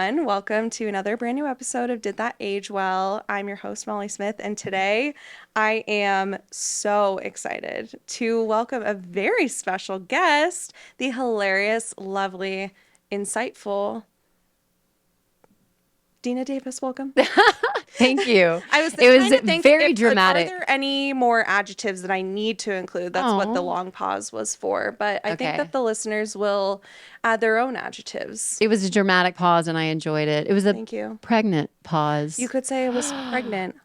everyone. Welcome to another brand new episode of Did That Age Well? I'm your host, Molly Smith, and today I am so excited to welcome a very special guest, the hilarious, lovely, insightful Dena Davis. Welcome. Thank you. I was It trying was to think very if, dramatic. Are there any more adjectives that I need to include? That's what the Oh, long pause was for. But I think okay. that the listeners will add their own adjectives. It was a dramatic pause and I enjoyed it. It was a Thank you. pregnant You pause. could say I was pregnant.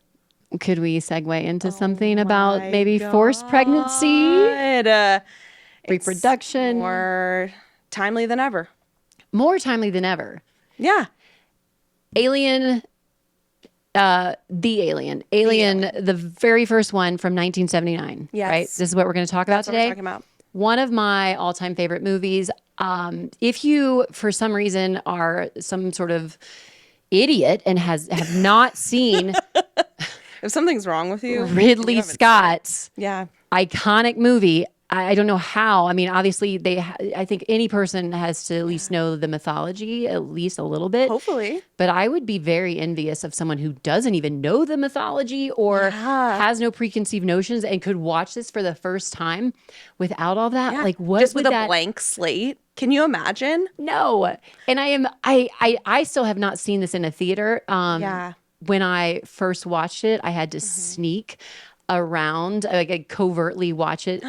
Could we segue into Oh something about my maybe forced pregnancy, God. It's reproduction? more timely than ever. More timely than ever. Yeah. Alien, the Alien. Alien, the very first one from 1979. Yes. Right? This is what we're going to talk about That's what we're today. talking about. One of my all-time favorite movies. If you, for some reason, are some sort of idiot and have not seen If something's wrong with you, Ridley you haven't seen it. Scott's Yeah. iconic movie, I don't know how. I mean, obviously, I think any person has to at least know the mythology, at least a little bit. Hopefully. But I would be very envious of someone who doesn't even know the mythology or Yeah. has no preconceived notions and could watch this for the first time without all that. Yeah. Like, what Just would with a that? blank slate. Can you imagine? No. And I still have not seen this in a theater. Yeah. When I first watched it, I had to sneak around, like I covertly watch it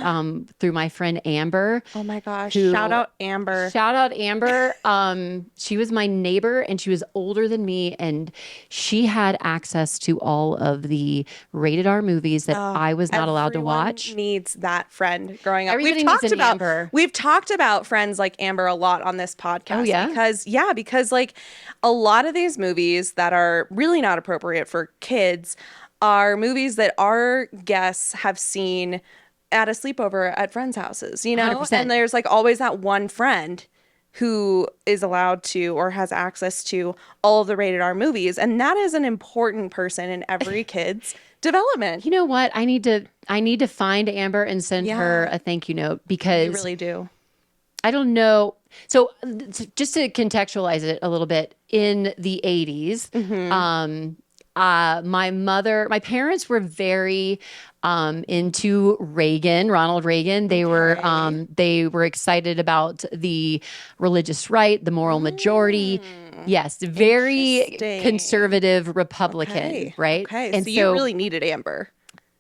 through my friend Amber. Oh my gosh. Who- Shout out Amber. Shout out Amber. She was my neighbor and she was older than me, and she had access to all of the rated R movies that I was not allowed to Everyone watch. needs that friend growing up. Everybody needs an Amber. We've talked about friends like Amber a lot on this podcast. Oh, yeah? Because like a lot of these movies that are really not appropriate for kids are movies that our guests have seen at a sleepover at friends' houses, you know? 100%. And there's like always that one friend who is allowed to or has access to all of the rated R movies. And that is an important person in every kid's development. You know what? I need to find Amber and send her a thank you note You because really do. I don't know. So just to contextualize it a little bit, in the 80s, my parents were very into Ronald Reagan. They were excited about the religious right, the moral majority. Yes, very Interesting. conservative Republican, right? Okay. And so you really needed Amber.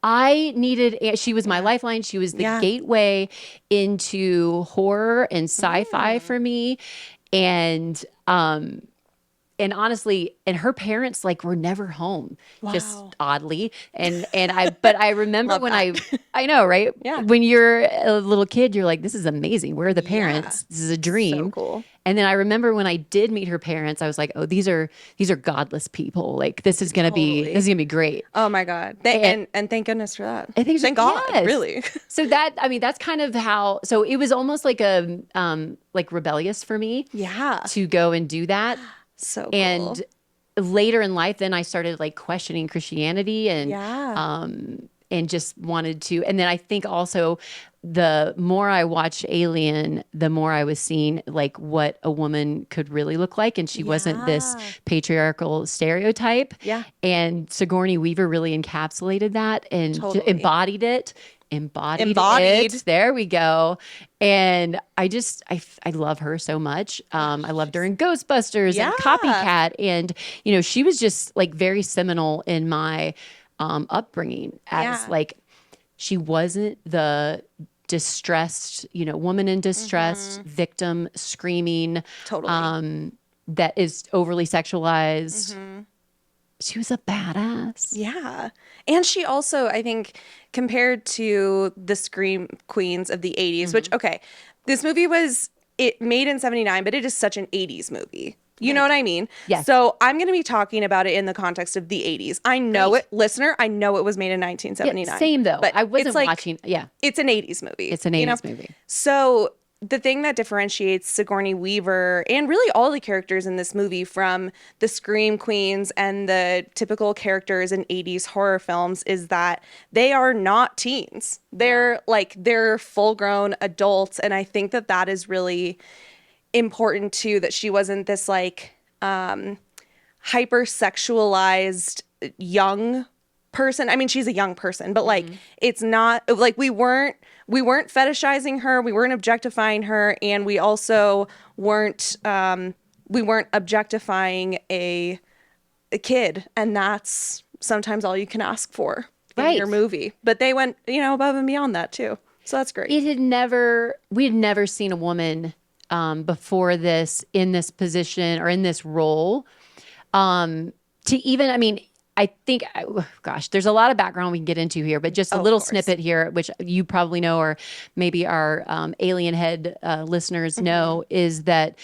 She was my lifeline. She was the Yeah. gateway into horror and sci-fi for me. And honestly, and her parents like were never home, just Wow. oddly. But I remember Love when that. I know, right? Yeah. When you're a little kid, you're like, this is amazing. Where are the parents? This is a dream. So cool. And then I remember when I did meet her parents, I was like, oh, these are godless people. Like this is gonna Totally. be great. Oh my God. And thank goodness for that. I think so, Thank God, yes. really. So that's kind of how. So it was almost like a like rebellious for me Yeah. to go and do that. So cool. And later in life, then I started like questioning Christianity Yeah. and just wanted to. And then I think also the more I watched Alien, the more I was seeing like what a woman could really look like, and she wasn't this Yeah. patriarchal stereotype. Yeah. And Sigourney Weaver really encapsulated that and Totally. embodied it. Embodied Embodied. it. There we go. And I love her so much. I loved her in Ghostbusters Yeah. and Copycat. And, she was just like very seminal in my upbringing as Yeah. like, she wasn't the distressed, woman in distress, victim screaming, Totally. that is overly sexualized. She was a badass. Yeah. And she also, I think, compared to the Scream Queens of the 80s, which, okay, this movie was made in 79, but it is such an 80s movie. You know what I mean? Yes. So I'm going to be talking about it in the context of the 80s. I know it, listener, I know it was made in 1979. Yeah, same though. But I wasn't it's like, watching. Yeah, It's an 80s movie. it's an you know? 80s movie. So the thing that differentiates Sigourney Weaver and really all the characters in this movie from the Scream Queens and the typical characters in 80s horror films is that they are not teens. They're they're full-grown adults, and I think that is really important too, that she wasn't this like hypersexualized young person. I mean, she's a young person, but like it's not like we weren't fetishizing her, we weren't objectifying her, and we weren't objectifying a kid, and that's sometimes all you can ask for in your Right. movie. But they went, above and beyond that too. So that's great. We had never seen a woman before this in this position or in this role. To even, I mean, I think, oh, gosh, there's a lot of background we can get into here, but just a Oh, of little course. snippet here, which you probably know, or maybe our Alien Head listeners know, is that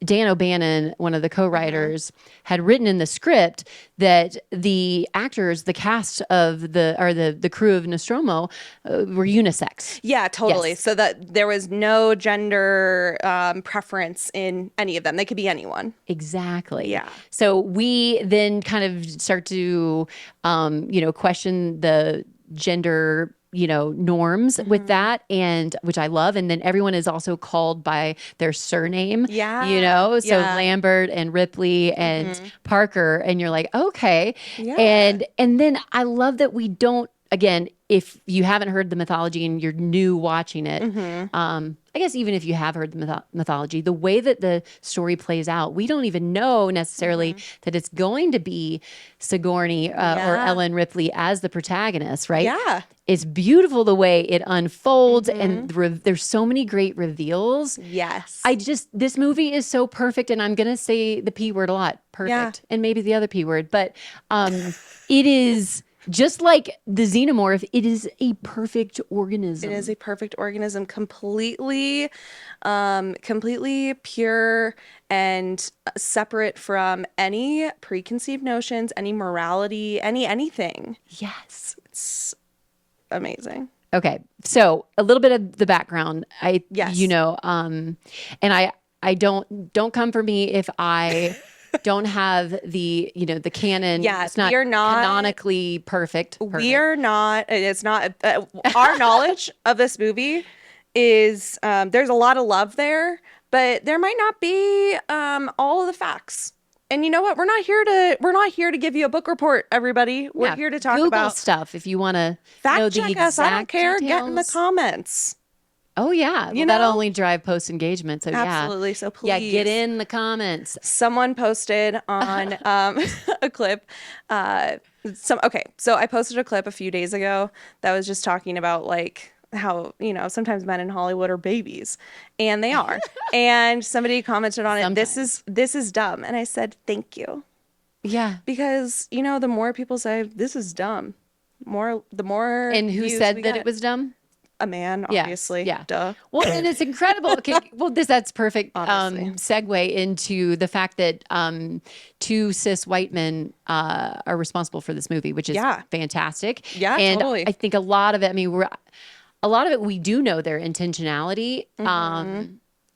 Dan O'Bannon, one of the co-writers, had written in the script that the actors, the cast of the crew of Nostromo, were unisex. Yeah, totally. Yes. So that there was no gender preference in any of them. They could be anyone. Exactly. Yeah. So we then kind of start to, question the gender, norms with that, and which I love. And then everyone is also called by their surname, Yeah. So Yeah. Lambert and Ripley and Parker, and you're like, okay. Yeah. And then I love that we don't, again, if you haven't heard the mythology and you're new watching it, I guess even if you have heard the mythology, the way that the story plays out, we don't even know necessarily that it's going to be Sigourney or Yeah. Ellen Ripley as the protagonist, right? Yeah. It's beautiful the way it unfolds, and there's so many great reveals. Yes. This movie is so perfect, and I'm gonna say the P word a lot, perfect, and maybe the other P word, but it is just like the xenomorph. It is a perfect organism. It is a perfect organism, completely pure and separate from any preconceived notions, any morality, anything. Yes. It's amazing. Okay, so a little bit of the background. Yes. And I don't come for me if I don't have the canon. Yeah, It's not we are not canonically perfect. We are not. It's not. Our knowledge of this movie is there's a lot of love there, but there might not be all of the facts. And you know what? We're not here to give you a book report, everybody. We're Yeah, here to talk Google about stuff if you want to know fact the check us. I don't exact care. Get in the details. comments. Oh yeah, well, that'll only drive post engagement. So Absolutely. So yeah, get please. in the comments. Someone posted on a clip. Okay, so I posted a clip a few days ago that was just talking about like how sometimes men in Hollywood are babies, and they are. And somebody commented on it. This is dumb, and I said thank you, Yeah. because the more people say this is dumb, the more And who views said we that get. it was dumb? A man, Yeah, obviously. yeah. Duh. Well, and it's incredible. Okay, well, that's perfect Obviously. segue into the fact that two cis white men are responsible for this movie, which is Yeah. fantastic. Yeah, and totally. I think a lot of it. I mean, a lot of it we do know their intentionality.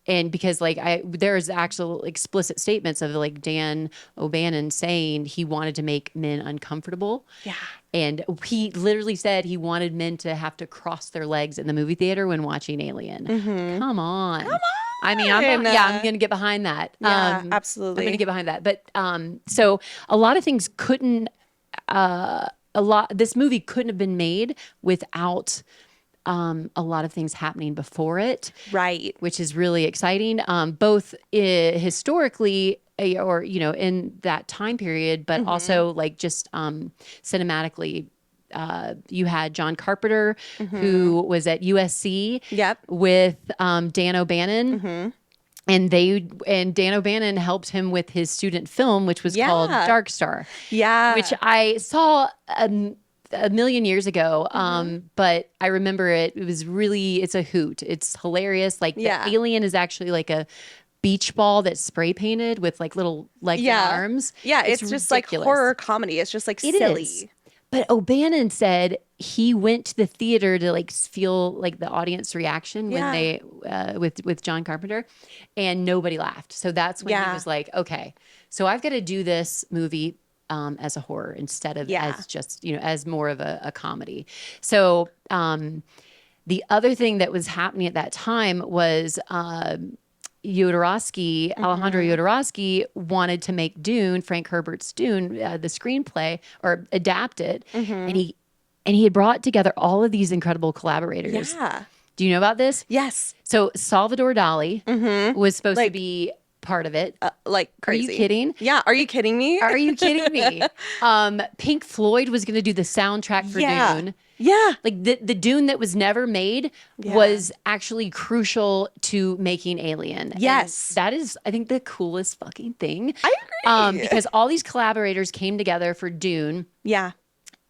And because there's actual explicit statements of like Dan O'Bannon saying he wanted to make men uncomfortable. Yeah. And he literally said he wanted men to have to cross their legs in the movie theater when watching Alien. Come on. Come on. I mean, I'm going to get behind that. Yeah, I'm absolutely. going to get behind that. But so a lot of things this movie couldn't have been made without a lot of things happening before it. Right. Which is really exciting, both historically or in that time period, but also like just cinematically. You had John Carpenter, who was at USC Yep. with Dan O'Bannon. And Dan O'Bannon helped him with his student film, which was called Yeah. Dark Star. Yeah. Which I saw a million years ago. But I remember it's a hoot. It's hilarious. Like Yeah. the alien is actually like a beach ball that's spray painted with like little legs and arms. Yeah, it's just ridiculous. like horror comedy. It's just like silly. Is. But O'Bannon said he went to the theater to like feel like the audience reaction when they with John Carpenter, and nobody laughed. So that's when he was like, okay, so I've got to do this movie as a horror instead of as just as more of a comedy. So the other thing that was happening at that time was Alejandro Jodorowsky wanted to make Dune, Frank Herbert's Dune, the screenplay or adapt it, and he had brought together all of these incredible collaborators. Yeah. Do you know about this? Yes. So Salvador Dali was supposed to Like be part of it. like Are you crazy. kidding? Yeah. Are you kidding me? Are you kidding me? Pink Floyd was going to do the soundtrack for Yeah. Dune. Yeah. Like the Dune that was never made was actually crucial to making Alien. Yes. And that is, I think, the coolest fucking thing. I agree. Because all these collaborators came together for Dune, Yeah.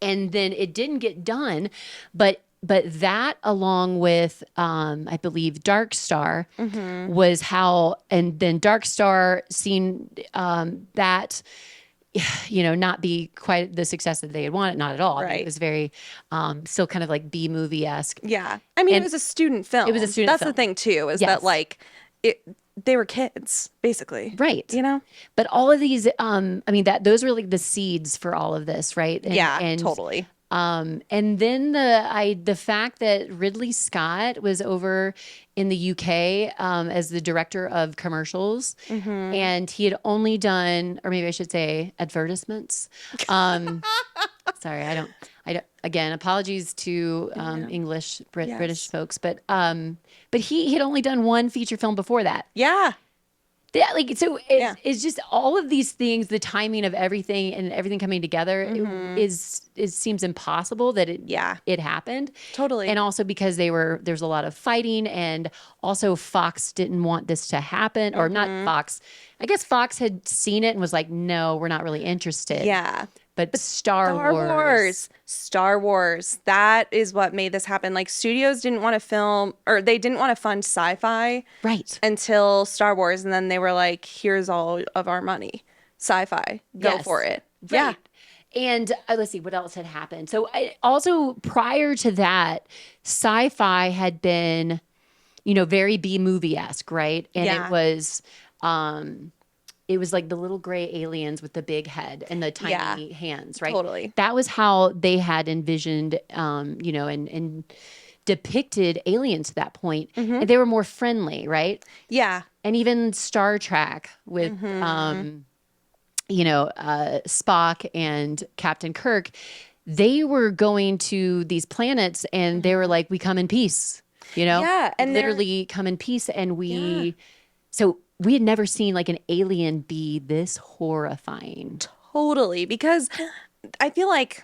and then it didn't get done, but that along with I believe Dark Star was how, and then Dark Star seen that not be quite the success that they had wanted, not at all. I mean, Right. it was very still kind of like B movie-esque. Yeah. I mean, And it was a student film. it was a student That's film. the thing too, is Yes. that like they were kids, basically. Right. You know? But all of these I mean that those were like the seeds for all of this, right? And Totally. And then the fact that Ridley Scott was over in the UK as the director of commercials, and he had only done, or maybe I should say, advertisements. Sorry, I don't. Again, apologies to English British folks, but he had only done one feature film before that. Yeah. Yeah, like so it's just all of these things, the timing of everything and everything coming together it seems impossible that it happened. Totally. And also because there's a lot of fighting, and also Fox didn't want this to happen, or not Fox. I guess Fox had seen it and was like, no, we're not really interested. Yeah. But Star Wars. Star Wars. That is what made this happen. Like studios didn't want to film, or they didn't want to fund sci-fi Right. until Star Wars. And then they were like, here's all of our money. Sci-fi. Go Yes. for it. Right. Yeah. And let's see what else had happened. So also prior to that, sci-fi had been, very B movie-esque, right? And it was like the little gray aliens with the big head and the tiny hands, right? Totally. That was how they had envisioned, and depicted aliens to that point. And they were more friendly, right? Yeah. And even Star Trek with, Spock and Captain Kirk, they were going to these planets and they were like, we come in peace, Yeah, and literally come in peace. And so we had never seen like an alien be this horrifying. Totally. Because I feel like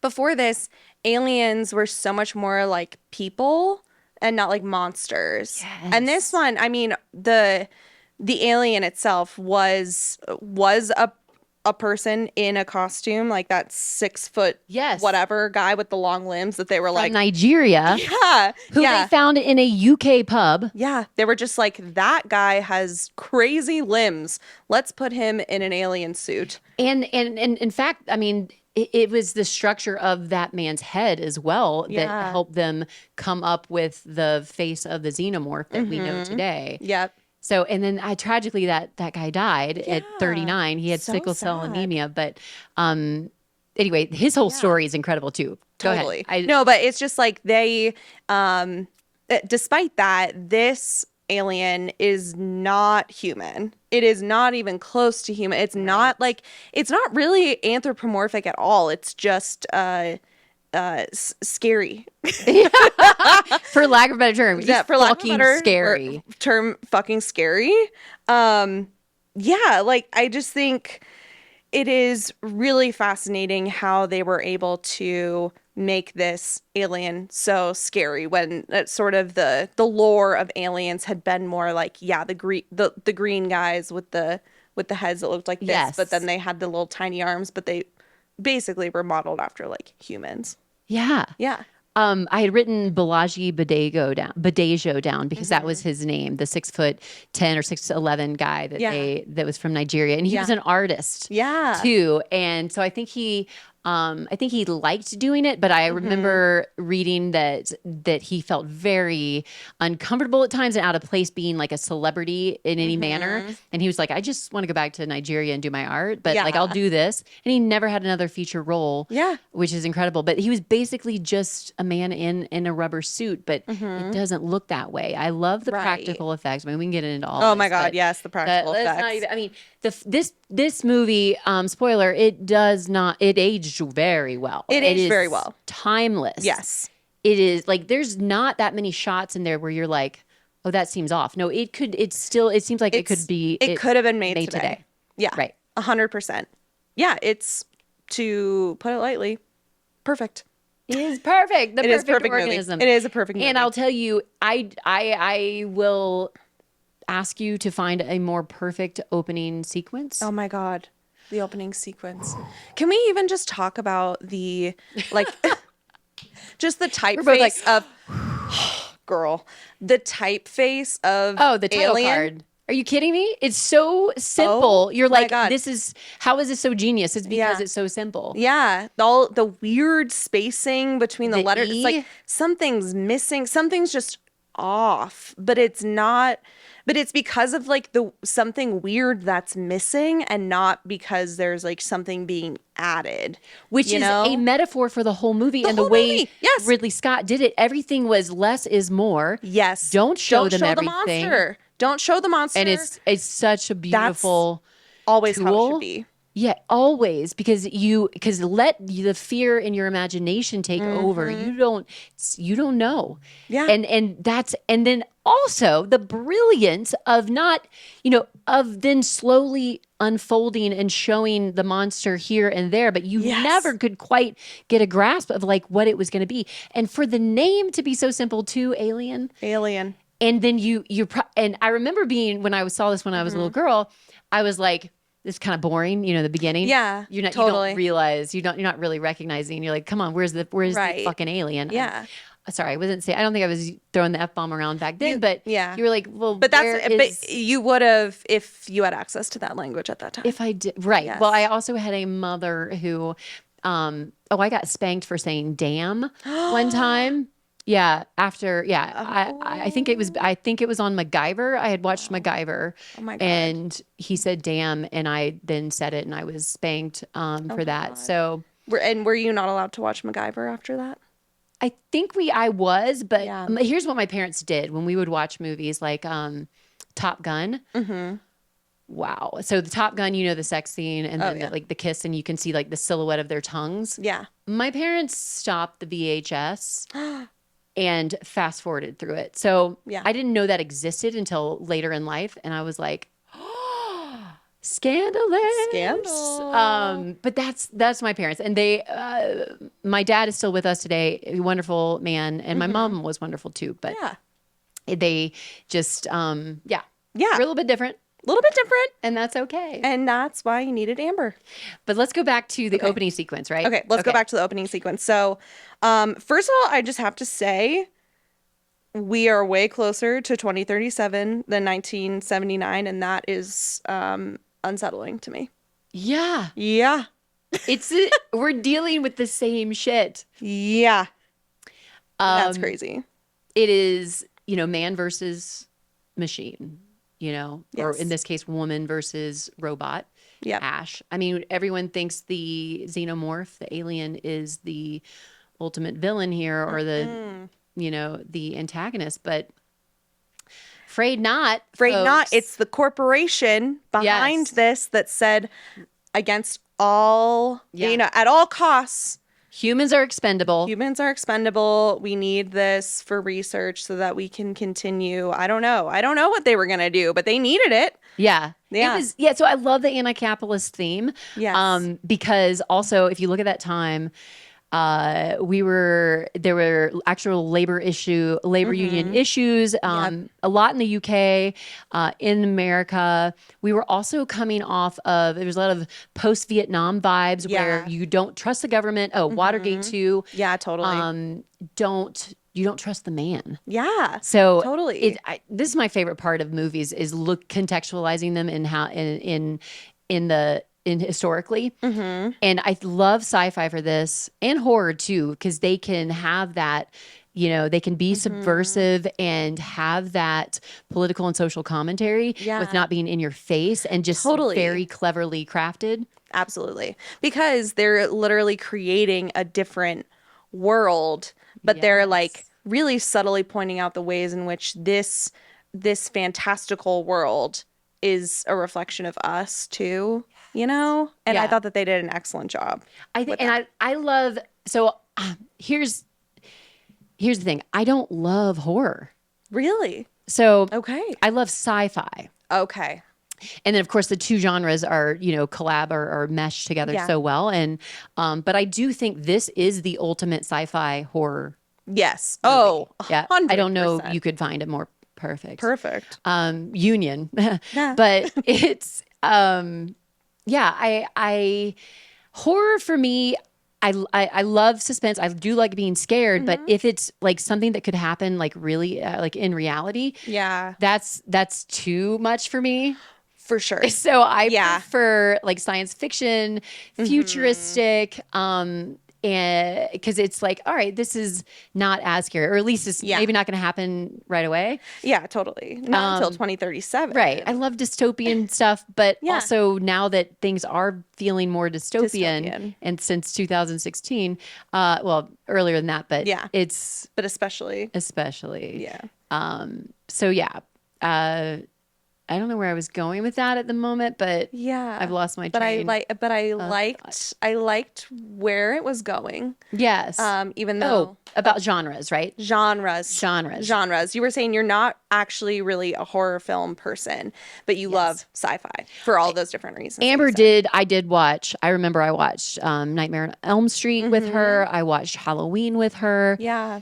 before this, aliens were so much more like people and not like monsters. Yes. And this one, I mean, the alien itself was a person in a costume, like that 6 foot whatever guy with the long limbs that they were like From Nigeria, who they found in a UK pub. Yeah, they were just like, that guy has crazy limbs. Let's put him in an alien suit. And in fact, I mean, it was the structure of that man's head as well that helped them come up with the face of the xenomorph that we know today. Yep. So, and then tragically that guy died at 39. He had sickle cell anemia, but anyway, his whole story is incredible too. Totally. Go ahead. No, but it's just like they, despite that, this alien is not human. It is not even close to human. It's not like, it's not really anthropomorphic at all. It's just scary. For lack of a better term. Yeah, for lack of a better scary term, fucking scary. Yeah, like I just think it is really fascinating how they were able to make this alien so scary when sort of the lore of aliens had been more like, the green guys with the heads that looked like this, but then they had the little tiny arms, but they basically were modeled after like humans. Yeah. Yeah. I had written Balaji Badejo down because that was his name, the 6'10" or 6'11" guy that was from Nigeria, and he was an artist, too. And so I think he I think he liked doing it, but I remember reading that he felt very uncomfortable at times and out of place being like a celebrity in any manner. And he was like, I just want to go back to Nigeria and do my art, but like I'll Yeah. do this. And he never had another feature role, Yeah. which is incredible. But he was basically just a man in a rubber suit, but it doesn't look that way. I love the Right. practical effects. I mean, we can get into all Oh my this, God, but yes, the practical let's not effects. even. I mean, this movie, spoiler, it does not. It aged very well. It It aged very is well. timeless. Yes. It is like there's not that many shots in there where you're like, oh, that seems off. No, it could. It's still. It seems like it could be. It could have been made made today. today. Yeah. Right. 100%. Yeah, it's, to put it lightly, perfect. It is perfect. The It is perfect perfect movie. organism. It is a perfect movie. And I'll tell you, I will ask you to find a more perfect opening sequence. Oh my God. The opening sequence. Can we even just talk about the, like, just the We're both like, typeface of, girl, the typeface of oh, the title Alien? card. Are you kidding me? It's so simple. Oh You're my like, God. how is this so genius? It's because Yeah. it's so simple. Yeah, all the weird spacing between the The letters. It's like E? something's missing, something's just off, but it's not, but it's because of like the something weird that's missing and not because there's like something being added. Which you is know? a metaphor for the whole movie and the whole way movie, yes. Ridley Scott did it. Everything was less is more. Yes. Don't show them the everything. monster. Don't show the monster. And it's such a beautiful always how it tool. should be. Yeah, always because let the fear in your imagination take over. You don't know. Yeah. And then also the brilliance of not, of then slowly unfolding and showing the monster here and there, but you Yes. never could quite get a grasp of like what it was going to be. And for the name to be so simple too, Alien. Alien. And then and I remember when I saw this when I was a little girl, I was like, this is kind of boring, the beginning. Yeah, You totally. don't realize, you're not really recognizing. You're like, come on, where's the Right. fucking alien? Yeah. Sorry, I wasn't saying, I don't think I was throwing the F-bomb around back then, but yeah. you were like, well, But where but is, you would have if you had access to that language at that time. if I did, right. Yes. Well, I also had a mother who, I got spanked for saying damn one time. Yeah, I think it was on MacGyver. I had watched MacGyver. Oh my God. And he said damn, and I then said it, and I was spanked for that. So Were you not allowed to watch MacGyver after that? I think I was, but Yeah. Here's what my parents did when we would watch movies like Top Gun. Wow. So the Top Gun, the sex scene and then yeah. like the kiss, and you can see like the silhouette of their tongues. Yeah. My parents stopped the VHS and fast forwarded through it. So Yeah. I didn't know that existed until later in life. And I was like, scandalous. Scandal. But that's my parents. And my dad is still with us today, a wonderful man. And my mom was wonderful too. But Yeah. they just, Yeah. we're a little bit different. A little bit different. And that's okay. And that's why you needed Amber. But let's go back to the opening sequence, right? Okay, let's go back to the opening sequence. So, first of all, I just have to say we are way closer to 2037 than 1979, and that is unsettling to me. Yeah. Yeah. We're dealing with the same shit. Yeah. That's crazy. It is, man versus machine, or Yes. in this case, woman versus robot. Yep. Ash. I mean, everyone thinks the xenomorph, the alien, is the ultimate villain here, or the antagonist, but afraid not. Afraid not. folks. It's the corporation behind Yes. this that said against all, at all costs, Humans are expendable. humans are expendable. We need this for research so that we can continue. I don't know. I don't know what they were going to do, but they needed it. Yeah. Yeah. So I love the anti-capitalist theme. Yes. Because also, if you look at that time, there were actual labor union issues, a lot in the UK, in America. We were also coming off of, there was a lot of post-Vietnam vibes where you don't trust the government. Oh, Watergate too. Yeah, totally. You don't trust the man. Yeah. So totally. this is my favorite part of movies is contextualizing them in how in in historically. Mm-hmm. And I love sci-fi for this and horror too, because they can have that, they can be Mm-hmm. subversive and have that political and social commentary with Yeah, not being in your face and just very totally. cleverly crafted. Absolutely. Because they're literally creating a different world, but they're like Yes. really subtly pointing out the ways in which this fantastical world is a reflection of us too, you know? And I Yeah. thought that they did an excellent job I think, with and that. I love, so here's the thing. I don't love horror. Really? So Okay. I love sci-fi. Okay. And then of course the two genres are, collab or mesh together Yeah. so well. And, but I do think this is the ultimate sci-fi horror Yes. Oh, movie. Yeah. I don't know. 100%. You could find a more perfect, Perfect. union, Yeah. but it's, yeah, horror for me, I love suspense. I do like being scared, but Hmm. if it's like something that could happen, like really, like in reality, Yeah, that's too much for me. for sure. So I Yeah. prefer like science fiction, Hmm. futuristic, and because it's like, all right, this is not as scary, or at least it's Yeah. maybe not going to happen right away. Yeah, totally. Not until Um, right. I 2037. love dystopian stuff, but Yeah. also now that things are feeling more dystopian, Dystopian. and since 2016, well, earlier than that, but Yeah. it's But especially, especially. yeah. So yeah, uh, I don't know where I was going with that at the moment, but I've Yeah. lost my But I train like but I of thought. liked I liked where it was going. Yes. Even Oh, though about genres, right? genres. Genres. Genres. You were saying you're not actually really a horror film person, but you love Yes. sci-fi for all those different reasons that you Amber said. I did watch, I remember I watched Nightmare on Elm Street with Mm-hmm. her. I watched Halloween with her. Yeah.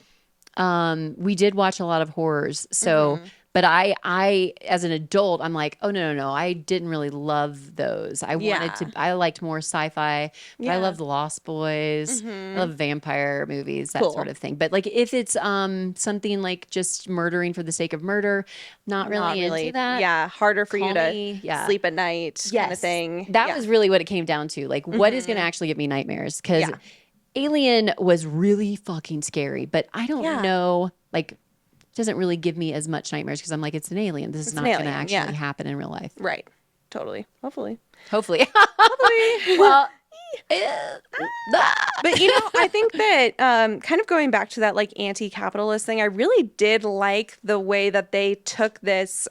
We did watch a lot of horrors. So, Mm-hmm. but as an adult, I'm like, oh, no, no, no. I didn't really love those. Yeah. I liked more sci-fi, but I Yeah. love The Lost Boys. I Mm-hmm. love vampire movies, that sort Cool. of thing. But like, if it's, something like just murdering for the sake of murder, not Not really into really. that. Yeah. Harder for you Call to me. Yeah. sleep at night kind of Yes. thing. That Yeah. was really what it came down to. Like, what is going to Mm-hmm. actually give me nightmares? Because Yeah. Alien was really fucking scary, but I don't Yeah. know, like, it doesn't really give me as much nightmares because I'm like, it's an alien. This is It's an not going to alien. actually Yeah. happen in real life. Right. Totally. Hopefully. Hopefully. Hopefully. Well, eh, ah. But I think that kind of going back to that like anti-capitalist thing, I really did like the way that they took this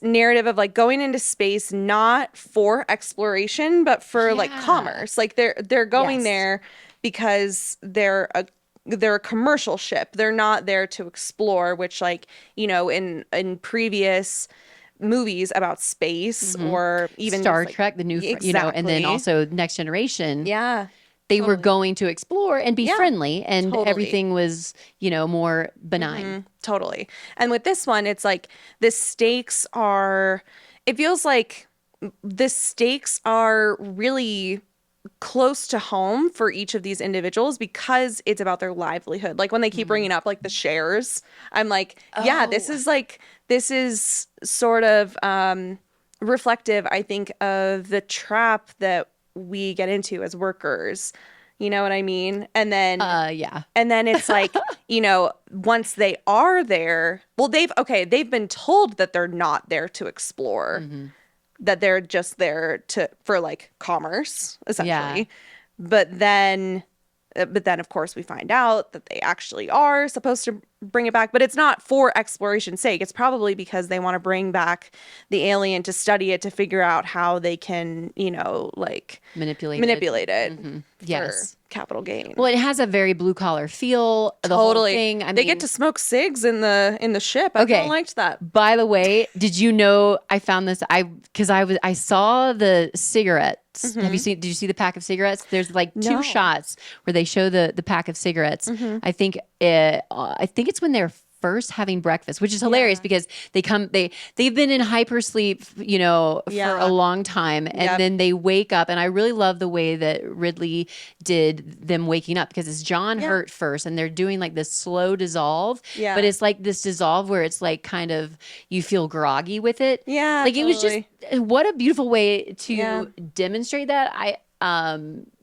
narrative of like going into space not for exploration but for like Yeah. commerce. Like they're going Yes. there because they're a commercial ship. They're not there to explore, which like, in previous movies about space Hmm. or even just Star like Trek, and then exactly. also Next Generation. Yeah. They were Totally. going to explore and be Yeah. friendly, and Totally. everything was, more benign. Totally. And with this one, it's like it feels like the stakes are really close to home for each of these individuals because it's about their livelihood. Like when they keep Mhm. bringing up like the shares, I'm like, yeah, Oh, this is sort of reflective, I think, of the trap that we get into as workers. You know what I mean? yeah. And then it's like, once they are there, well, they've been told that they're not there to explore, Hmm. that they're just there for like commerce, Yeah. essentially. But then, of course, we find out that they actually are supposed to bring it back, but it's not for exploration's sake. It's probably because they want to bring back the alien to study it to figure out how they can, like Manipulated. manipulate it Hmm. for Yes. capital gain. Well, it has a very blue collar feel, the whole Totally. thing. I They get mean, to smoke cigs in the ship. I kind of okay. liked that. By the way, did you know I found this? Because I saw the cigarettes. Hmm. Did you see the pack of cigarettes? There's like two No. shots where they show the pack of cigarettes. Hmm. I think it's when they're first having breakfast, which is hilarious because they've been in hypersleep, for a Yeah. long time, and Yep. then they wake up. And I really love the way that Ridley did them waking up because it's John Yeah. Hurt first, and they're doing like this slow dissolve, but Yeah. it's like this dissolve where it's like kind of you feel groggy with it. Yeah, Like it was just totally. what a beautiful way Yeah. to demonstrate that.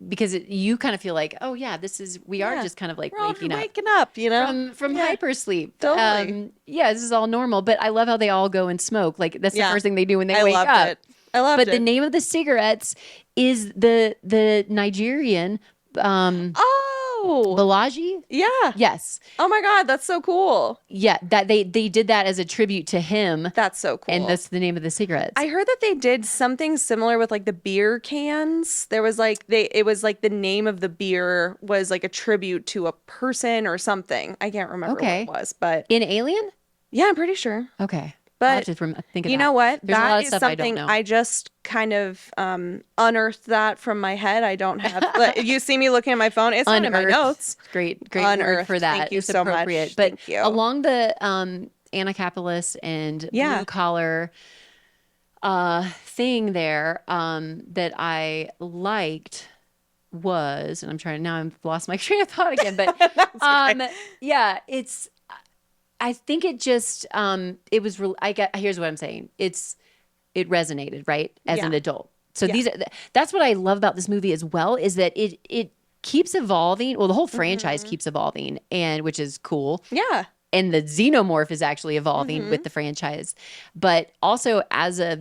Because you kind of feel like, oh yeah, we are Yeah. just kind of like We're all waking up waking up, you know? from Yeah, hypersleep. totally. Yeah, this is all normal, but I love how they all go and smoke. Like that's the Yeah. first thing they do when they I wake loved up. it. I loved But the it. name of the cigarettes is the Nigerian Oh, Balaji. yeah. Yes, Oh my God, that's so cool. yeah. That they did that as a tribute to him, That's so and cool. that's the name of the cigarettes. I heard that they did something similar with like the beer cans. There was like it was like the name of the beer was like a tribute to a person or something. I can't remember what it Okay, was, but in Alien. yeah, I'm pretty sure. Okay, I'll have But to think of you that. know what? There's a lot That of is stuff I don't something know. I just kind of unearthed that from my head. I don't have, like, you see me looking at my phone. It's not in my Unearthed. notes. Great word for Unearthed. that. Thank you It's so appropriate. much. But Thank you. along the Anacapulus and blue Yeah. collar thing there that I liked was, and I'm trying now I've lost my train of thought again, but That's okay. yeah, I think it just it was I get here's what I'm saying. It resonated, right? As an Yeah. adult. So Yeah. that's what I love about this movie as well, is that it keeps evolving. Well, the whole franchise Hmm. keeps evolving, and which is cool. Yeah. And the xenomorph is actually evolving Hmm. with the franchise, but also as a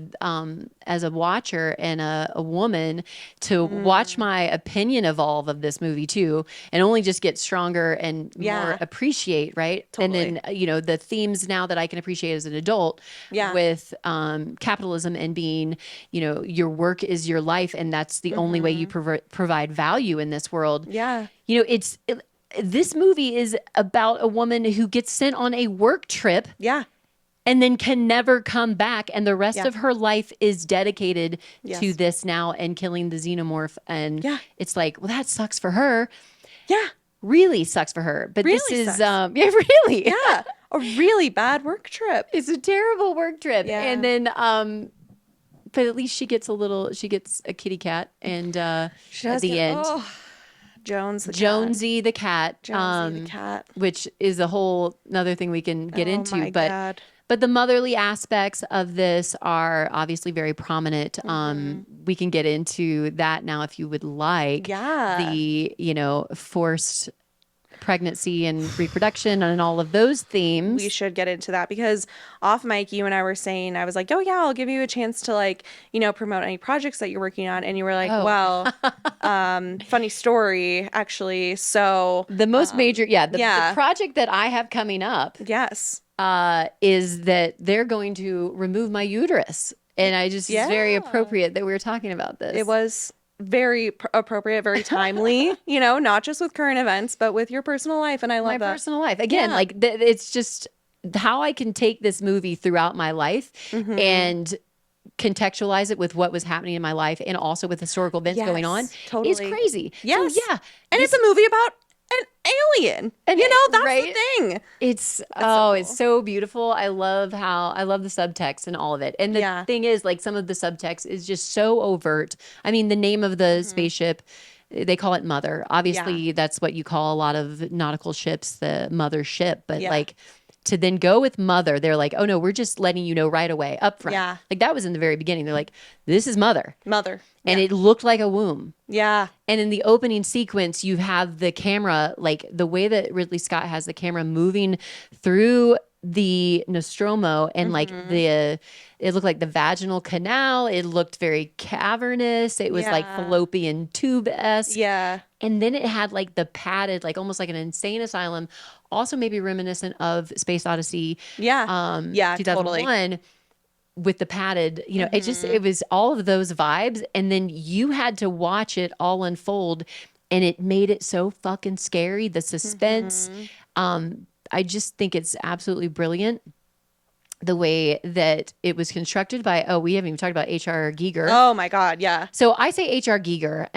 watcher and a woman, to watch Mm. my opinion evolve of this movie too, and only just get stronger and more Yeah. appreciate, right? And Totally. then the themes now that I can appreciate as an adult Yeah. with capitalism and being, your work is your life, and that's the only way you Hmm. provide value in this world. Yeah. This movie is about a woman who gets sent on a work trip Yeah. and then can never come back, and the rest Yeah. of her life is dedicated to Yes. this now and killing the xenomorph. And Yeah. it's like, well, that sucks for her. Yeah. Really sucks for her. But this Really is sucks. yeah, really. Yeah. A really bad work trip. It's a terrible work trip. Yeah. And then but at least she gets a kitty cat, and She at does the get, end, oh, Jones the cat. Jonesy the cat, Jonesy the cat. which is a whole another thing we can get Oh into. my God. But the motherly aspects of this are obviously very prominent. Hmm. We can get into that now if you would like. Yeah. The forced pregnancy and reproduction and all of those themes. We should get into that because off mic, you and I were saying, I was like, oh yeah, I'll give you a chance to like, promote any projects that you're working on. And you were like, Oh. well, funny story, actually. So The most major, the yeah. project that I have coming up yes. is that they're going to remove my uterus. And it's very Yeah. appropriate that we were talking about this. It was very appropriate, very timely, not just with current events, but with your personal life. And I love my that. personal life. Again, Yeah. like it's just how I can take this movie throughout my life Mhm. and contextualize it with what was happening in my life and also with historical events going on Yes, totally. is crazy. Yes. So yeah, And it's a movie about an alien. And that's right? the thing. it's so it's cool. so beautiful. I love the subtext and all of it. And the Yeah. thing is, like, some of the subtext is just so overt. I mean, the name of the spaceship, they call it Mother. Obviously, that's what you call a lot of nautical ships, the mother ship. But Yeah. like, to then go with Mother, they're like, oh no, we're just letting you know right away up front. Yeah. Like that was in the very beginning. They're like, this is Mother. Mother. And Yeah. it looked like a womb. Yeah. And in the opening sequence, you have the camera, like the way that Ridley Scott has the camera moving through the Nostromo, and like it looked like the vaginal canal. It looked very cavernous. It was like Yeah. fallopian tube-esque. Yeah. And then it had like the padded, like almost like an insane asylum, also maybe reminiscent of Space Odyssey. Yeah. Yeah, totally. 2001, with the padded, it was all of those vibes. And then you had to watch it all unfold, and it made it so fucking scary. The suspense. I just think it's absolutely brilliant. The way that it was constructed by, we haven't even talked about H.R. Giger. Oh my God. Yeah. So I say H.R. Giger,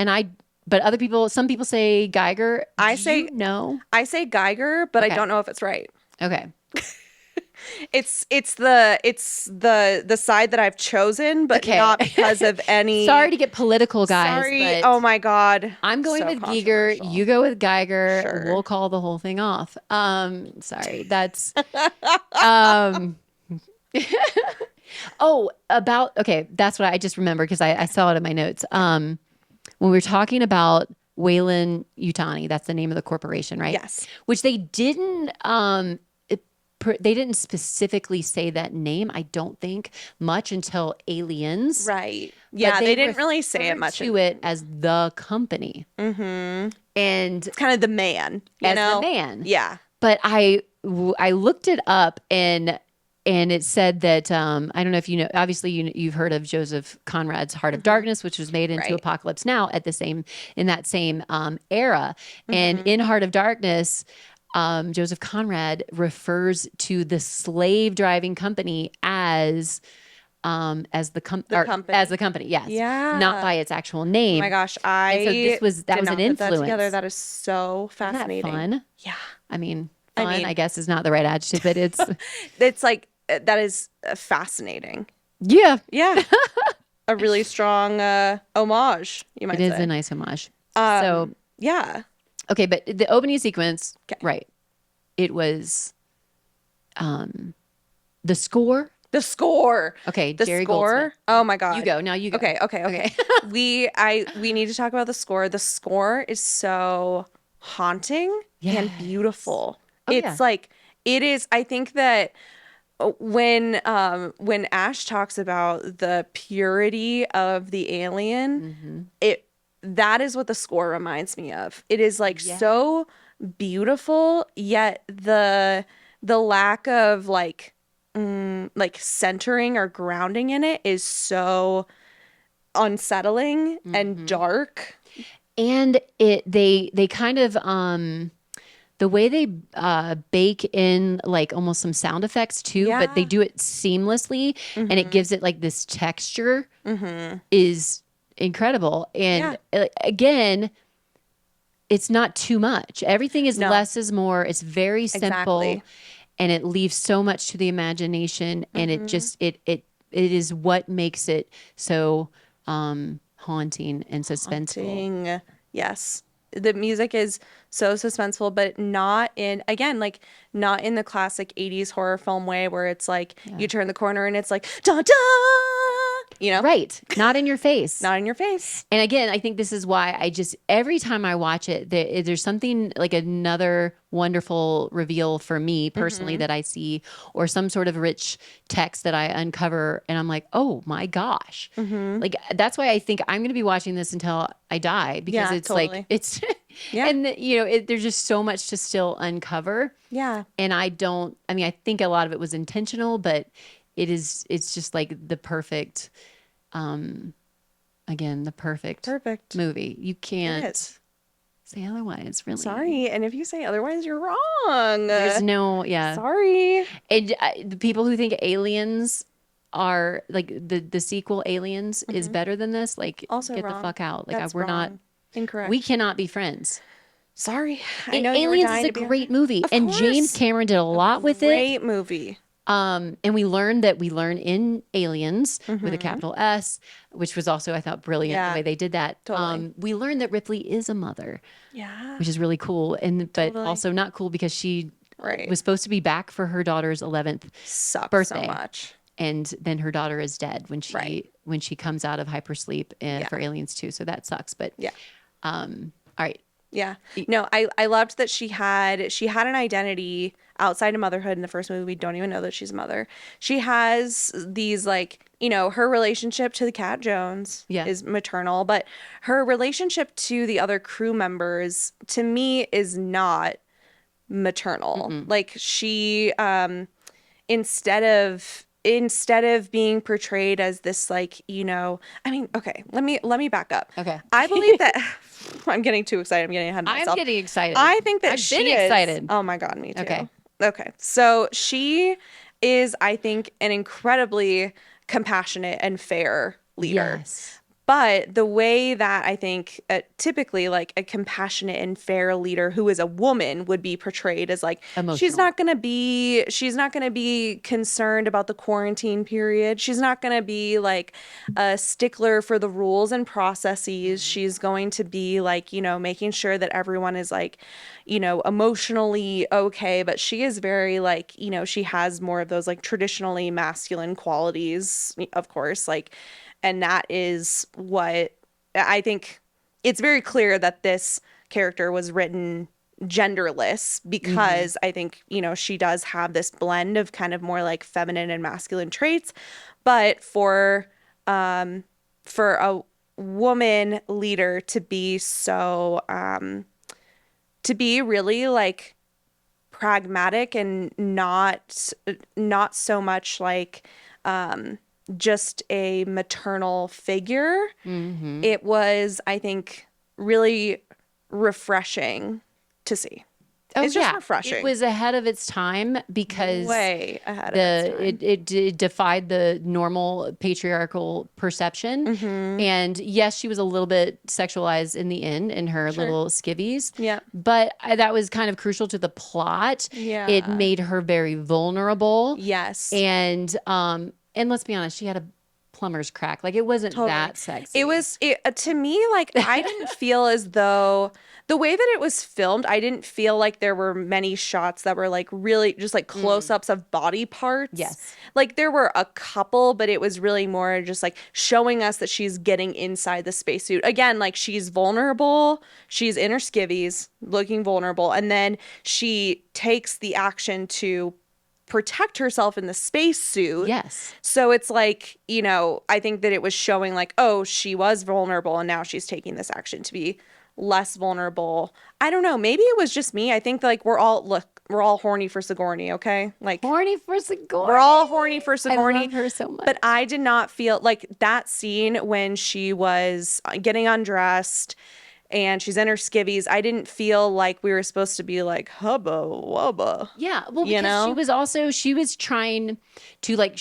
but some people say Geiger. I say no. I say Geiger, but Okay. I don't know if it's right. Okay. It's the side that I've chosen, but Okay. not because of Sorry any. to get political, guys, Sorry. Oh but my God. I'm going So with Giger. You controversial. go with Geiger. Sure. We'll call the whole thing off. Sorry. That's um oh, about okay, that's what I just remember because I saw it in my notes. Okay. When we were talking about Wayland Utani, that's the name of the corporation, right? Yes. Which they didn't they didn't specifically say that name, I don't think, much until Aliens, Right. but Yeah, they they didn't really say it referred much to in the it movie. as the company Mm-hmm. and It's kind of the man, you as the know? man. Yeah. But I looked it up and it said that I don't know if you know. Obviously, you've heard of Joseph Conrad's Heart of Mm-hmm. Darkness, which was made into Right. Apocalypse Now at the same in that same era. And Mm-hmm. in Heart of Darkness, Joseph Conrad refers to the slave driving company as The as company. the company, yes, not Yeah. by its actual Oh my name. gosh, And so I that did was an not put that together. influence. That is so Isn't that fascinating. fun? Yeah. I mean, I fun, I mean, guess is not the right adjective, but it's it's like that is fascinating. yeah, Yeah. A really strong homage, you it might is a say. nice homage. So, Um, yeah. okay, but the opening sequence, Okay. right? It was um the score. The score. Okay, The Jerry Goldsmith. score. Oh my You God. go. Now you go. Okay, okay, okay. Okay. We need to talk about the score. The score is so haunting and Yes. beautiful. Oh yeah. It's like it is, I think that when Ash talks about the purity of the alien, Mm-hmm. it that is what the score reminds me of. It is like Yeah. so beautiful, yet the lack of like centering or grounding in it is so unsettling and Mm-hmm. dark. And they kind of the way they bake in like almost some sound effects too, but they Yeah. do it seamlessly and it Mm-hmm. gives it like this texture Mm-hmm. is incredible. Yeah. And again, it's not too much. Everything is No, less is more. It's very simple exactly. and it leaves so much to the imagination and it Mm-hmm. just it is what makes it so haunting and suspenseful. Haunting. Yes. The music is so suspenseful, but not in, again, like not in the classic 80s horror film way where it's like Yeah. you turn the corner and it's like da da, you know, Right. Not in your face. not in your face. And again, I think this is why I just every time I watch it, there's something like another wonderful reveal for me personally Mm-hmm. that I see, or some sort of rich text that I uncover, and I'm like, oh my gosh, Mm-hmm. like that's why I think I'm going to be watching this until I die because Yeah, it's like totally. it's, Yeah. and there's just so much to still uncover, Yeah. and I don't. I mean, I think a lot of it was intentional, but it's just like the perfect. Um, Again, the perfect Perfect. movie. You It can't is. say otherwise, really. Sorry. And if you say otherwise, you're wrong. There's no, yeah. Sorry. And the people who think Aliens are like the sequel Aliens is Hmm. better than this, like Also get the wrong. fuck out. Like That's we're not, wrong. we Incorrect. cannot be friends. Sorry. I know you were Aliens is dying a to be on great it. movie, Of and James course. Cameron did a A lot with it. great movie. And we learn in Aliens with a Hmm. capital S, which was also I thought brilliant the Yeah, way they did that. totally. We learned that Ripley is a mother, Yeah, which is really cool, and but totally. also not cool because she Right. was supposed to be back for her daughter's 11th Sucks so birthday, much. and then her daughter is dead Right. when she comes out of hypersleep for Yeah. Aliens 2. So that sucks. But Yeah. all right, Yeah. No, I loved that she had an identity outside of motherhood in the first movie. We don't even know that she's a mother. She has these like, her relationship to the Cat Jones yeah, is maternal, but her relationship to the other crew members to me is not maternal. mm-mm. Like she instead of being portrayed as this like, I mean, okay, let me back up. Okay. I believe that I'm getting too excited. I'm getting ahead of I'm myself. getting excited. I think that I've been she is. excited. Oh my God, me Okay. too. Okay. So she is, I think, an incredibly compassionate and fair leader. Yes. But the way that I think typically like a compassionate and fair leader who is a woman would be portrayed as like Emotional. she's not going to be concerned about the quarantine period. She's not going to be like a stickler for the rules and processes. Mhm. She's going to be like, making sure that everyone is like, emotionally okay, but she is very like, she has more of those like traditionally masculine qualities, of course, like, and that is what I think it's very clear that this character was written genderless Mhm. because I think, she does have this blend of kind of more like feminine and masculine traits, but um for a woman leader to be so to be really like pragmatic and not so much like um just a maternal figure. Mhm. It was, I think, really refreshing to see. Oh It's just yeah, it refreshing. was ahead of its time because Way ahead of its time. it defied the normal patriarchal perception. Mm-hmm. And yes, she was a little bit sexualized in the end in her Sure. little skivvies, Yeah. but that was kind of crucial to the plot. It Yeah. made her very vulnerable, Yes. and let's be honest, she had a plumber's crack. Like it wasn't Totally. that It sexy. was to me like I didn't feel as though the way that it was filmed, I didn't feel like there were many shots that were like really just like Mm, close-ups of body parts. yes. Like there were a couple, but it was really more just like showing us that she's getting inside the spacesuit. Again, like she's vulnerable, she's in her skivvies, looking vulnerable, and then she takes the action to protect herself in the spacesuit. Yes. So it's like, I think that it was showing like, oh, she was vulnerable and now she's taking this action to be less vulnerable. I don't know. Maybe it was just me. I think like we're all horny for Sigourney, okay? Like Horny for we're Sigourney. all horny for I Sigourney, love her so but much. I did not feel like that scene when she was getting undressed and she's in her skivvies. I didn't feel like we were supposed to be like hubba wubba, Yeah, well, you because know? she was trying to like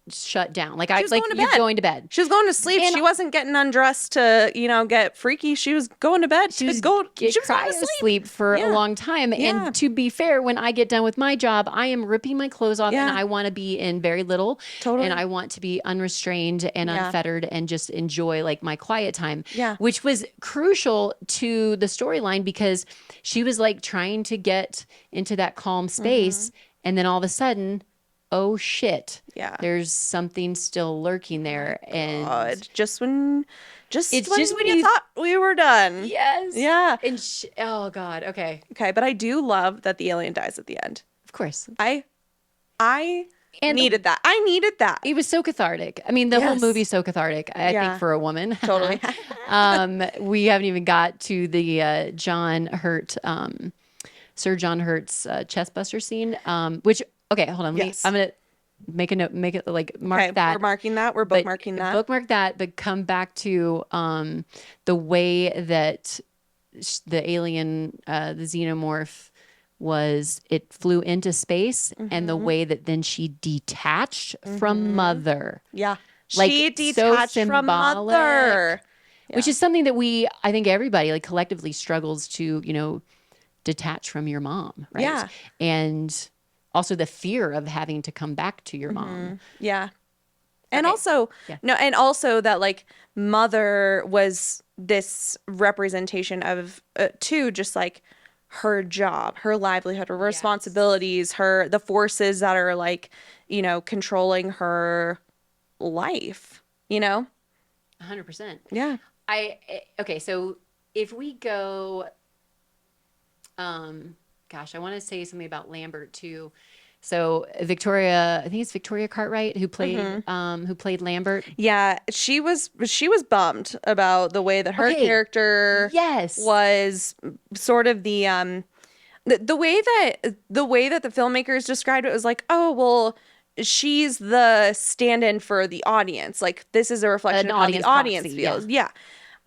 shut down. She was going to You're bed. going to bed. She was going to sleep. And She wasn't getting undressed to, get freaky. She was going to bed she to was go. get She was going to cryo sleep. sleep for a Yeah. long time. Yeah. And to be fair, when I get done with my job, I am ripping my clothes off and Yeah. I want to be in very little and Totally. I want to be unrestrained and Yeah. unfettered and just enjoy like my quiet time, Yeah. which was crucial to the storyline because she was like trying to get into that calm Mm-hmm. space and then all of a sudden, oh shit, Yeah. there's something still lurking Oh my there. And God. Just it's when just when you you, thought we were done. yes. Yeah. And oh God, okay. Okay. But I do love that the alien dies at the end. Of course. I, I And needed that. I needed that. it was so cathartic. I mean, the whole Yes. movie's so cathartic, I think, Yeah. for a woman. Totally. We haven't even got to the John Hurt, Sir John Hurt's chest buster scene, which, okay, hold on. Yes. I'm going to make a note, make it like mark Okay. that. We're marking that. We're But bookmarking that. bookmark that, but come back to the way that the alien, the xenomorph, it flew into space and the Mm-hmm. way that then she detached from Mm-hmm. mother, Yeah. like She so detached from symbolic, mother. which Yeah. is something that I think everybody like collectively struggles to, detach from your mom, right? Yeah. And also the fear of having to come back to your mom. Hmm. Yeah. And Okay. also, Yeah. no, and also that like mother was this representation of too, just like her job, her livelihood, her Yes. responsibilities, the forces that are like, controlling her life, you know? 100%. Yeah. Okay, so if we go, gosh, I want to say something about Lambert too. So Victoria, I think it's Victoria Cartwright Hmm. who played Lambert. Yeah, she was bummed about the way that her Okay, character yes, was sort of the way that the filmmakers described it was like, oh, well, she's the stand-in for the audience. Like this is a reflection an of how the audience audience proxy, yeah, feels. Yeah.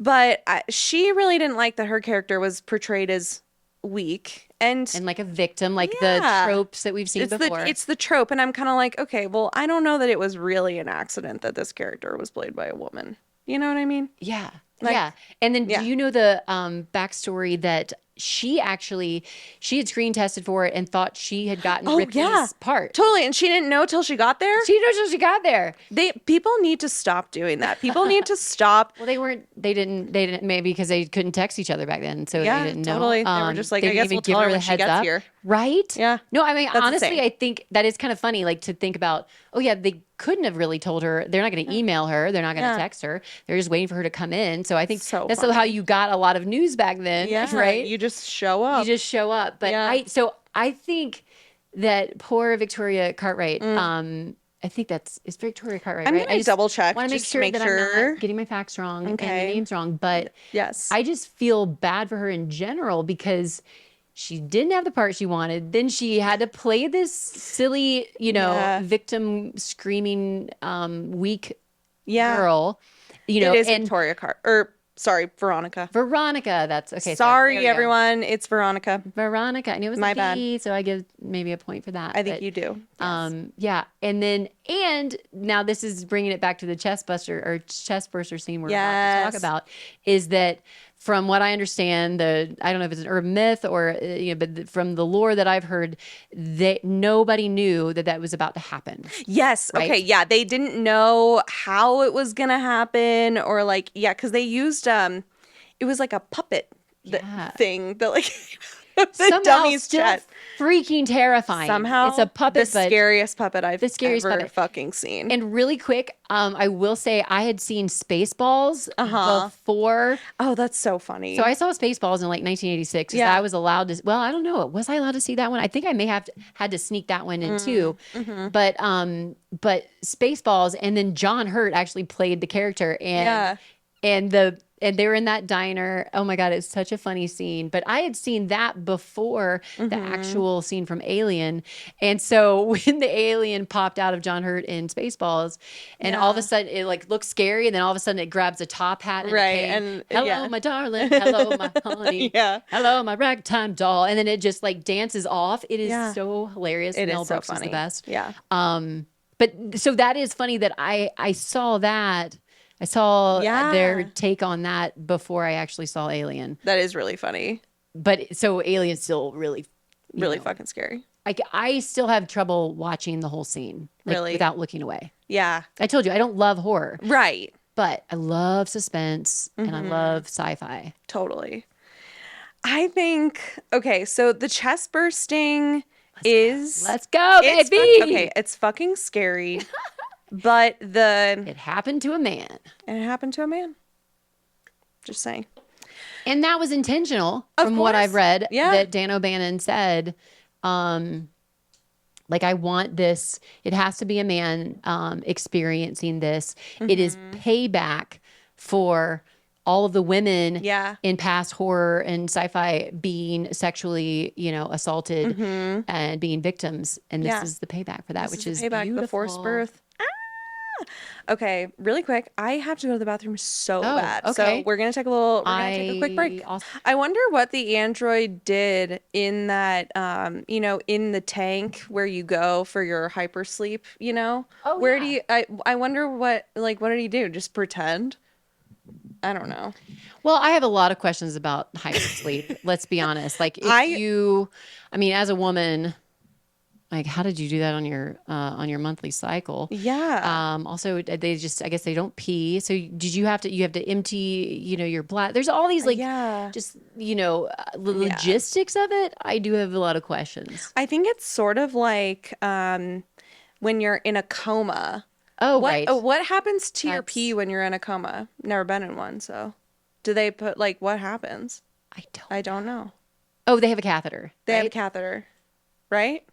But she really didn't like that her character was portrayed as weak. And and like a victim, like the yeah, tropes that we've seen before. it's the trope, and I'm kind of like, okay, well, I don't know that it was really an accident that this character was played by a woman. You know what I mean? Yeah. Like, Yeah. And then do yeah. you know the backstory that she had screen tested for it and thought she had gotten Oh yeah, Ripley's part. totally. And she didn't know till she got there. She knows till she got there. People need to stop doing that. People need to stop. Well, they didn't maybe because they couldn't text each other back then, so they Yeah, didn't know. totally. They were just like, They I didn't guess even we'll give tell her her the when she heads gets up. here. Right? Yeah, No, I mean, that's honestly, insane. I think that is kind of funny, like to think about, oh yeah, they couldn't have really told her. They're not going to email her. They're not going to Yeah, text her. They're just waiting for her to come in. So I think so that's how funny. you got a lot of news back then, Yeah, right? you just show You up. just show up. But Yeah. I think that poor Victoria Cartwright, I think it's Victoria Cartwright, I'm right? I gonna just double check want to make just to sure make that I'm sure. not getting my facts wrong and the Okay. names wrong, but Yes. I just feel bad for her in general because she didn't have the part she wanted. Then she had to play this silly, Yeah. victim screaming, weak Yeah. girl, It is and Victoria Car or sorry, Veronica. Veronica. That's okay. So there Sorry, we go. everyone. It's Veronica. Veronica. I knew it was a My bad. V, so I give maybe a point for that. I think But you do. Yes. yeah, and now this is bringing it back to the chest burster scene we're about to talk Yes. about. Is that from what I understand, I don't know if it's an urban myth or but from the lore that I've heard, that nobody knew that was about to happen. Yes. Right? Okay. Yeah. They didn't know how it was gonna happen or like, yeah, because they used it was like a puppet Yeah. thing that like the Somehow dummy's still chest. freaking terrifying. Somehow It's a puppet, the but scariest puppet I've the scariest ever puppet. fucking seen. And really quick, I will say I had seen Spaceballs Uh-huh. before. Oh, that's so So funny. I saw Spaceballs in like 1986 because Yeah. I was allowed to. Well, I don't know. Was I allowed to see that one? I think I may have had to sneak that one in too. Mm-hmm. But Spaceballs, and then John Hurt actually played the character, Yeah. and they were in that diner. Oh my God, it's such a funny scene. But I had seen that before the Mm-hmm. actual scene from Alien. And so when the alien popped out of John Hurt in Spaceballs, and all of a Yeah. sudden it like looks scary, and then all of a sudden it grabs a top hat and a Right. cane. And Hello, yeah. my darling. Hello, my honey. Yeah. Hello, my ragtime doll. And then it just like dances off. It is Yeah. so hilarious. It Mel is so Brooks is the funny. best. Yeah. But so that is funny that I saw that. I saw their Yeah. take on that before I actually saw Alien. That is really funny. But so Alien's still really, Really fucking scary. I still have trouble watching the whole scene Really? without looking away. Yeah. I told you I don't love horror, Right. but I love suspense and I Mm-hmm. love sci-fi. Totally. I think okay, so the chest bursting is Let's go, it's baby. okay, it's fucking scary. But It happened to a man. it happened to a man. Just saying. And that was intentional Of from what I've course. read Yeah. that Dan O'Bannon said. Like, I want this, it has to be a man experiencing this. It is payback for all of the women Yeah. in past horror and sci-fi being sexually, assaulted and being victims. And this Yeah. is the payback for that, This which is is the payback, beautiful. the forced birth. Okay, really quick. I have to go to the bathroom so Oh, bad. So okay. we're gonna take a quick break. also- I wonder what the android did in that in the tank where you go for your hypersleep, Oh, Where yeah. do you I wonder what did he do? Just pretend? I don't know. Well, I have a lot of questions about hypersleep. Let's be honest. Like, I as a woman, like, how did you do that on your monthly cycle? Yeah. Also, I guess they don't pee. So you have to empty, your bladder. There's all these like, Yeah. just, the logistics of it. I do have a lot of questions. I think it's sort of like when you're in a coma. Oh, What right. what happens to your That's- pee when you're in a coma? Never been in one, so do they put like what happens? I don't know. Oh, they have a catheter. They have a right? catheter, right?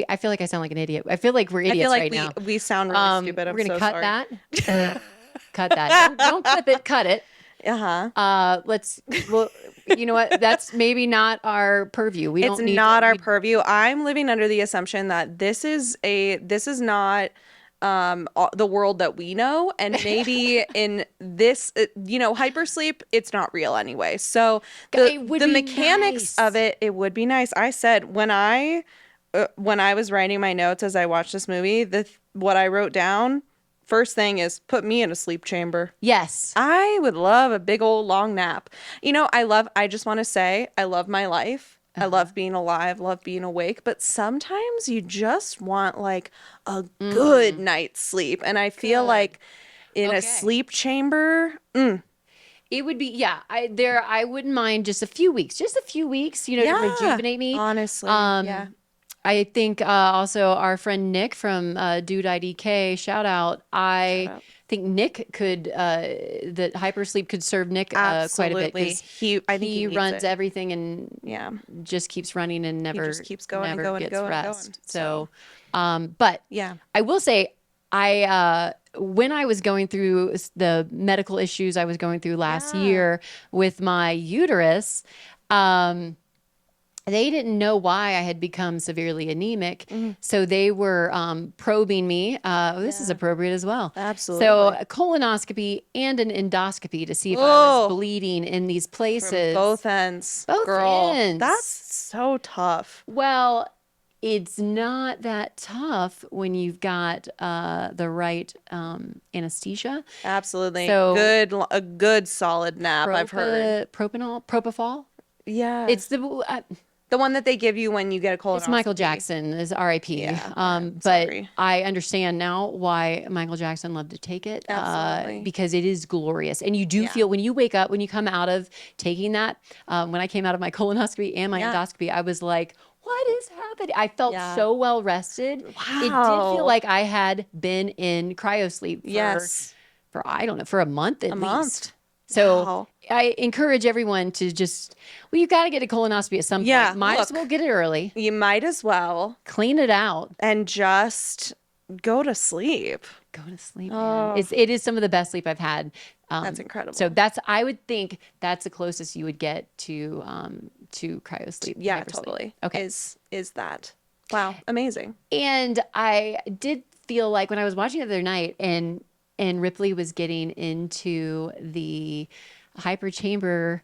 I feel like I sound like an idiot. I feel like we're I idiots feel like right now. we sound really stupid. I'm We're gonna so cut sorry. that. Cut that. Don't clip it. Cut it. Uh-huh. Well, you know what? That's maybe not our purview. We It's don't need not to, our purview. I'm living under the assumption that this is not the world that we know, and maybe in this hypersleep it's not real anyway, so It would the be mechanics nice. of it would be nice. I said when I was writing my notes as I watched this movie, what I wrote down first thing is put me in a sleep chamber. Yes. I would love a big old long nap. I just want to say, I love my life. I love being alive, love being awake, but sometimes you just want like a good night's sleep. And I feel Good. like in a Okay. sleep chamber, It would be, yeah. I wouldn't mind just a few weeks, to yeah, rejuvenate me. honestly, yeah. Um, I think also our friend Nick from Dude IDK, shout out. Shout I out. think Nick could, that hypersleep could serve Nick quite a bit Absolutely. because I think he he needs runs it. everything and Yeah. just keeps running and He just never keeps going and never going and gets going and going. rest. So, So, but yeah. I will say, when I was going through the medical issues I was going through last Yeah. year with my uterus, um, they didn't know why I had become severely anemic. Mhm. So they were probing me. This is Yeah. appropriate as well. So Absolutely. a colonoscopy and an endoscopy to see if I was Oh, bleeding in these from places. both ends. Both Girl, that's ends. so tough. Well, it's not that tough when you've got the right anesthesia. Absolutely. So A good solid nap, I've heard. propofol. It's Yes. the The one that they give you when you get a It's Michael colonoscopy. Jackson is R.I.P. Yeah, But sorry. I understand now why Michael Jackson loved to take it Absolutely. because it is glorious. And you do Yeah. feel when you wake up, when you come out of taking that, when I came out of my colonoscopy and my Yeah. endoscopy, I was like, what is happening? I felt Yeah. so well rested. It did feel Wow. like I had been in cryo sleep Yes. for I don't know, for a month A at month. least. So Wow. I encourage everyone to well, you got to get a colonoscopy at some point. Yeah, Might as well look, get it early, you might as well clean it out, and just go to sleep. go to sleep, man. Oh, It is some of the best sleep I've had. that's So incredible. I would think that's the closest you would get to cryo sleep, Yeah, hypersleep. totally. Okay. Is that. Wow, amazing. And I did feel like when I was watching it the other night and Ripley was getting into the hyper chamber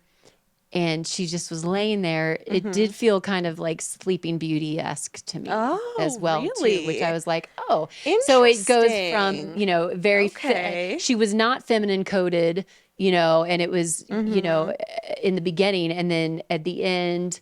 and she just was laying there, it Hmm. did feel kind of like Sleeping Beauty-esque to me as Oh, well too, which I really? was like, oh, so it goes from, Interesting. Okay. she was not feminine coded, and it was, Hmm. in the beginning and then at the end,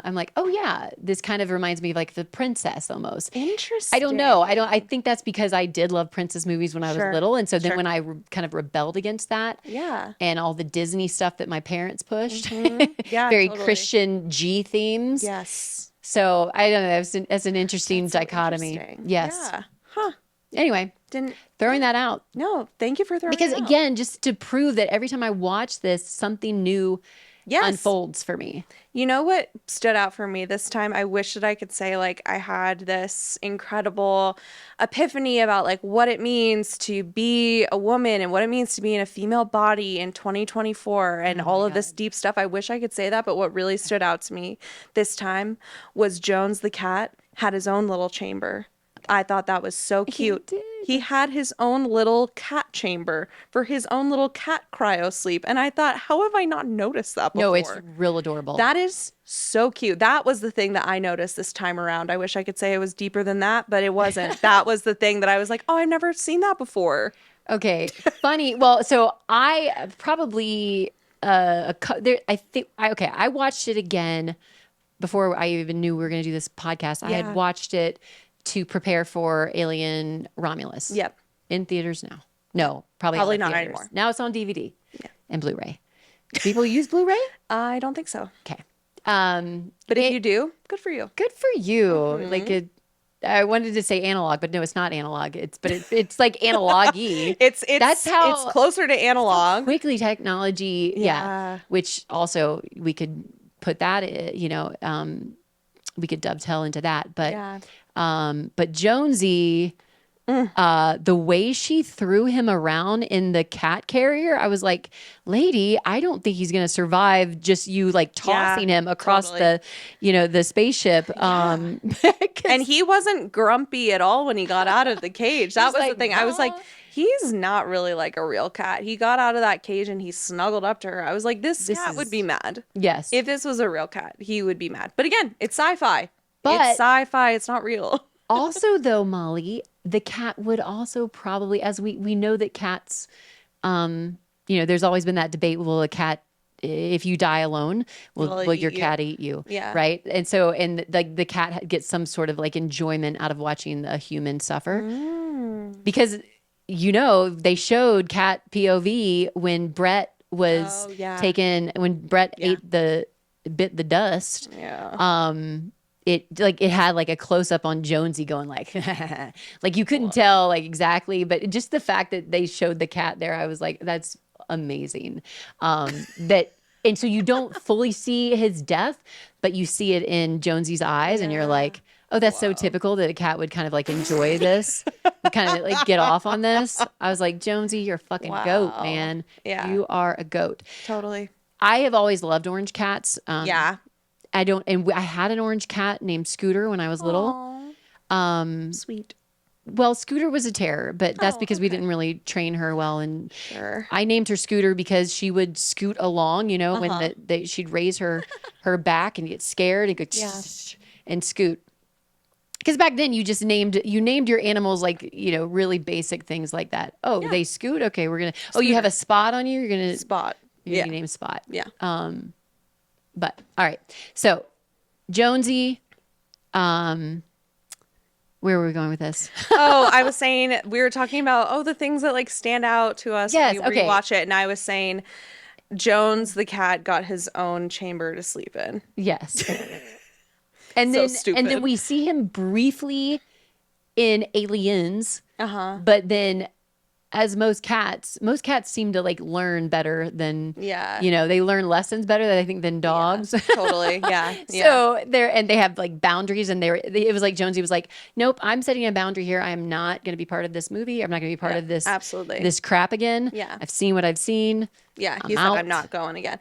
I'm like, oh yeah, this kind of reminds me of like the princess almost. I don't know. I Interesting. think that's because I did love princess movies when I was Sure. little. And so then Sure. when I kind of rebelled against that, Yeah. and all the Disney stuff that my parents pushed, Yeah, very totally. Christian G themes. Yes. So I don't know. That's an interesting That's so dichotomy. interesting. Yes. Yeah. Huh. Anyway, Didn't, throwing yeah. that out No, thank you for throwing because it out. again, just to prove that every time I watch this, something new Yes. unfolds for me. You know what stood out for me this time? I wish that I could say like I had this incredible epiphany about like what it means to be a woman and what it means to be in a female body in 2024 and Oh all my of this God. deep stuff. I wish I could say that, but what really stood out to me this time was Jones the cat had his own little chamber. I thought that was so He cute. He did. had his own little cat chamber for his own little cat cryo sleep. And I thought, how have I not noticed that No, it's before? real adorable. That is so cute. That was the thing that I noticed this time around. I wish I could say it was deeper than that, but it wasn't. That was the thing that I was like, oh, I've never seen that before. Okay, funny. Well, so I probably I think I watched it again before I even knew we were going to do this podcast. I had Yeah. watched it to prepare for Alien Romulus. Yep. In theaters now. No, probably out Probably of not theaters. anymore. Now it's on DVD and Blu-ray. Do people use Blu-ray? I don't think so. Okay. But if you do, good for you. Good for you. Mm-hmm. I wanted to say analog, but no, it's not analog. It's like analog-y. That's It's how closer to analog. quickly technology, Yeah. which also we could put that, we could dovetail into that. Yeah. But Jonesy, the way she threw him around in the cat carrier, I was like, lady, I don't think he's gonna survive just you like tossing him across totally. the spaceship. Yeah. 'Cause And he wasn't grumpy at all when he got out of the cage. That he's was the like, thing. I was like, "Huh?" he's not really like a real cat. He got out of that cage and he snuggled up to her. I was like, this This cat would be is mad. yes. If this was a real cat, he would be mad. But again, it's sci-fi. It's But sci-fi. It's not real. Also, though, Molly, the cat would also probably, as we know that cats, um, there's always been that debate. Will a cat, if you die alone, Will it will your eat you? cat eat you? Yeah. Right? And so, and the cat gets some sort of like enjoyment out of watching a human suffer Mm. because they showed cat POV when Brett was Oh, yeah. taken when Brett Yeah. ate the bit the dust. Yeah. It had like a close up on Jonesy going like like you couldn't Whoa. tell like exactly, but just the fact that they showed the cat there, I was like, that's amazing. That and so you don't fully see his death, but you see it in Jonesy's eyes, and you're Yeah. like, oh, that's so Wow. typical that a cat would kind of like enjoy this, kind of like get off on this. I was like, Jonesy, you're a fucking goat, Wow. man. Yeah. You are a goat. Totally. I have always loved orange cats. Yeah. I don't, and I had an orange cat named Scooter when I was little. Oh, Um, sweet. well, Scooter was a terror, but that's Oh, because we okay. didn't really train her well. And Sure. I named her Scooter because she would scoot along, when Uh-huh. she'd raise her back and get scared and go Yeah. and scoot. Because back then you named your animals like, really basic things like that. Oh, Yeah. they scoot. Okay, you have Scooter. a spot on you. Spot. You're Yeah. gonna name Spot. Yeah. But all right. So Jonesy, um, where were we going with this? Oh, I was saying we were talking about the things that like stand out to us when Yes. we Okay. rewatch it, and I was saying Jones the cat got his own chamber to sleep in. Yes. And So then stupid. we see him briefly in Aliens, Uh-huh. but then as most cats seem to like learn better than Yeah. they learn lessons better than I think than Yeah. dogs. Totally. Yeah. Yeah. So they have like boundaries, and it was like Jonesy was like, nope, I'm setting a boundary here. I am not going to be part of this movie. I'm not going to be part Yeah. of this Absolutely. this crap again. Yeah. I've seen what I've seen. Yeah. I'm He said, I'm out. not going again.